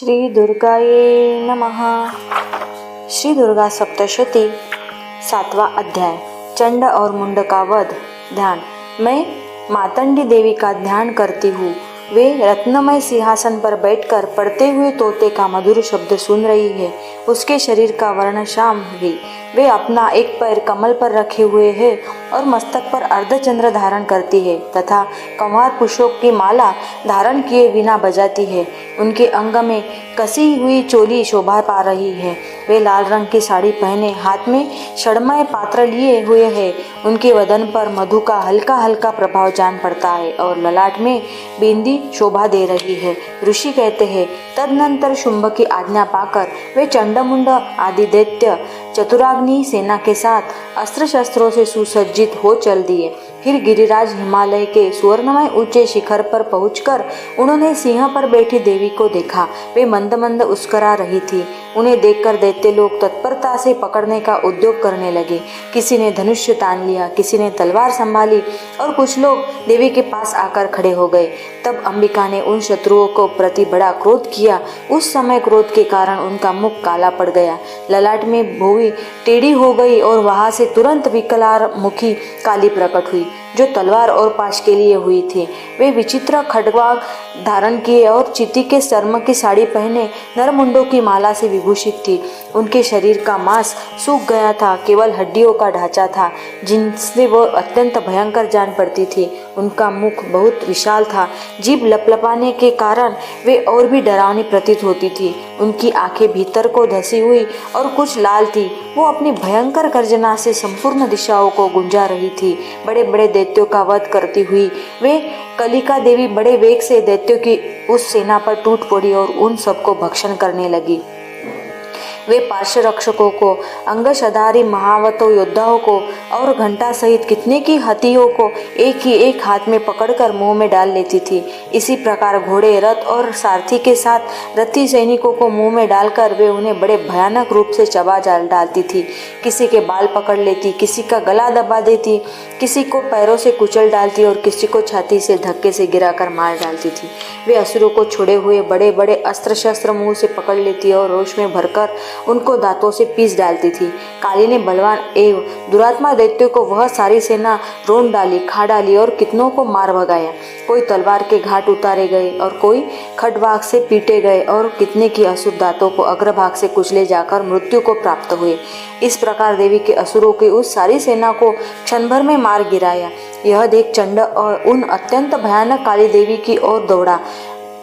श्री दुर्गाये नमः। श्री दुर्गा सप्तशती 7वां अध्याय चंड और मुंड का वध। ध्यान। मैं मातंडी देवी का ध्यान करती हूँ। वे रत्नमय सिंहासन पर बैठकर पढ़ते हुए तोते का मधुर शब्द सुन रही है। उसके शरीर का वर्ण श्याम है। वे अपना एक पैर कमल पर रखे हुए है और मस्तक पर अर्धचंद्र धारण करती है तथा कंवार पुष्पों की माला धारण किए बिना बजाती है। उनके अंग में कसी हुई चोली शोभा पा रही है। वे लाल रंग की साड़ी पहने हाथ में षडमय पात्र लिए हुए है। उनके वदन पर मधु का हल्का हल्का प्रभाव जान पड़ता है और ललाट में बिंदी शोभा दे रही है। ऋषि कहते हैं, तदनंतर शुंभ की आज्ञा पाकर वे चंडमुंड आदि दैत्य चतुराग्नि सेना के साथ अस्त्र शस्त्रों से सुसज्जित हो चल दिए। फिर गिरिराज हिमालय के सुवर्णमय ऊंचे शिखर पर पहुंचकर उन्होंने सिंह पर बैठी देवी को देखा। वे मंद मंद उस्करा रही थी। उन्हें देखकर दैत्य लोग तत्परता से पकड़ने का उद्योग करने लगे। किसी ने धनुष्य तान लिया, किसी ने तलवार संभाली और कुछ लोग देवी के पास आकर खड़े हो गए। तब अंबिका ने उन शत्रुओं को प्रति बड़ा क्रोध किया। उस समय क्रोध के कारण उनका मुख काला पड़ गया, ललाट में भौंवी टेढ़ी हो गई और वहां से तुरंत विकराल मुखी काली प्रकट हुई, जो तलवार और पाश के लिए हुई थी। वे विचित्र खड्ग धारण किए और चीती के चर्म की साड़ी पहने नरमुंडों की माला से विभूषित थी। उनके शरीर का मांस सूख गया था, केवल हड्डियों का ढांचा था जिनसे वो अत्यंत भयंकर जान पड़ती थी। उनका मुख बहुत विशाल था, जीभ लपलपाने के कारण वे और भी डरावनी प्रतीत होती थी। उनकी आंखें भीतर को धसी हुई और कुछ लाल थी। वो अपनी भयंकर गर्जना से संपूर्ण दिशाओं को गुंजा रही थी। बड़े बड़े दैत्यों का वध करती हुई वे कलिका देवी बड़े वेग से दैत्यों की उस सेना पर टूट पड़ी और उन सबको भक्षण करने लगी। वे पार्श्व रक्षकों को, अंगशधारी महावतो योद्धाओं को और घंटा सहित कितने की हथियों को एक ही एक हाथ में पकड़कर मुंह में डाल लेती थी। इसी प्रकार घोड़े, रथ और सारथी के साथ रथी सैनिकों को मुंह में डालकर वे उन्हें बड़े भयानक रूप से चबा डालती थी। किसी के बाल पकड़ लेती, किसी का गला दबा देती, किसी को पैरों से कुचल डालती और किसी को छाती से धक्के से गिराकर मार डालती थी। वे असुरों को छोड़े हुए बड़े बड़े अस्त्र शस्त्र मुंह से पकड़ लेती और रोष में भरकर उनको दांतों से पीस डालती थी। काली ने बलवान एवं दुरात्मा दैत्यों को वह सारी सेना रोन डाली, खा डाली और कितनों को मार भगाया। कोई तलवार के घाट उतारे गए और कोई खड्भाग से पीटे गए और कितने की असुर दांतों को अग्रभाग से कुचले जाकर मृत्यु को प्राप्त हुए। इस प्रकार देवी के असुरों की उस सारी सेना को क्षण भर में मार गिराया। यह देख चंड और उन अत्यंत भयानक काली देवी की ओर दौड़ा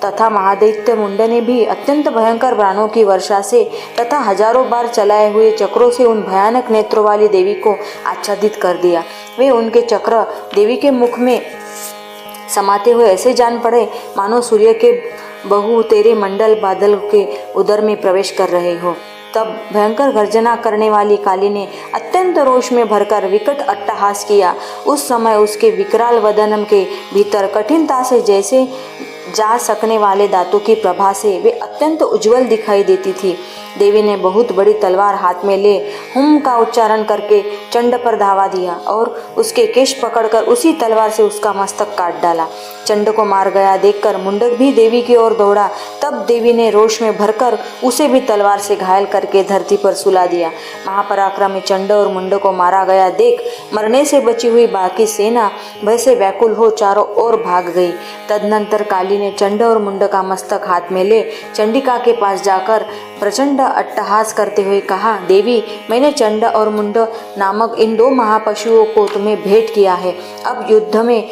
तथा महादैत्य मुंड ने भी अत्यंत भयंकर बाणों की वर्षा से तथा हजारों बार चलाए हुए चक्रों से उन भयानक नेत्रों वाली देवी को आच्छादित कर दिया। वे उनके चक्र देवी के मुख में समाते हुए ऐसे जान पड़े मानो सूर्य के बहु तेरे मंडल बादल के उदर में प्रवेश कर रहे हो। तब भयंकर गर्जना करने वाली काली ने अत्यंत रोष में भरकर विकट अट्टहास किया। उस समय उसके विकराल वदन के भीतर कठिनता से जैसे जा सकने वाले दांतों की प्रभा से वे अत्यंत उज्जवल दिखाई देती थी। देवी ने बहुत बड़ी तलवार हाथ में ले हुम का उच्चारण करके चंड पर धावा दिया और उसके केश पकड़कर उसी तलवार से उसका मस्तक काट डाला। चंड को मार गया देखकर मुंडक भी देवी की ओर दौड़ा। तब देवी ने रोष में भरकर उसे भी तलवार से घायल करके धरती पर सुला दिया। महापराक्रमी चंड और मुंड को मारा गया देख मरने से बची हुई बाकी सेना भय से व्याकुल हो चारों ओर भाग गई। तदनंतर काली ने चंड और मुंड का मस्तक हाथ में ले चंडिका के पास जाकर प्रचंड अट्टहास करते हुए कहा, देवी, मैंने चंड और मुंड नामक इन 2 महापशुओं को तुम्हें भेंट किया है। अब युद्ध में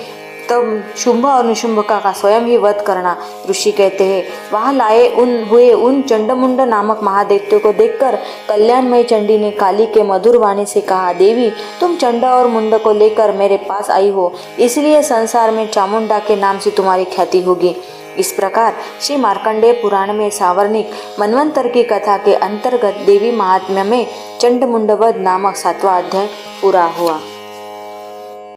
तब शुंभ और निशुंभ का स्वयं ही वध करना। ऋषि कहते हैं, वहां लाए उन चंडमुंड नामक महादैत्यों को देखकर कल्याणमय चंडी ने काली के मधुर वाणी से कहा, देवी, तुम चंड और मुंड को लेकर मेरे पास आई हो, इसलिए संसार में चामुंडा के नाम से तुम्हारी ख्याति होगी। इस प्रकार श्री मार्कंडेय पुराण में सावर्णिक मनवंतर की कथा के अंतर्गत देवी महात्म्य में चंडमुंड वध नामक 7वां अध्याय पूरा हुआ।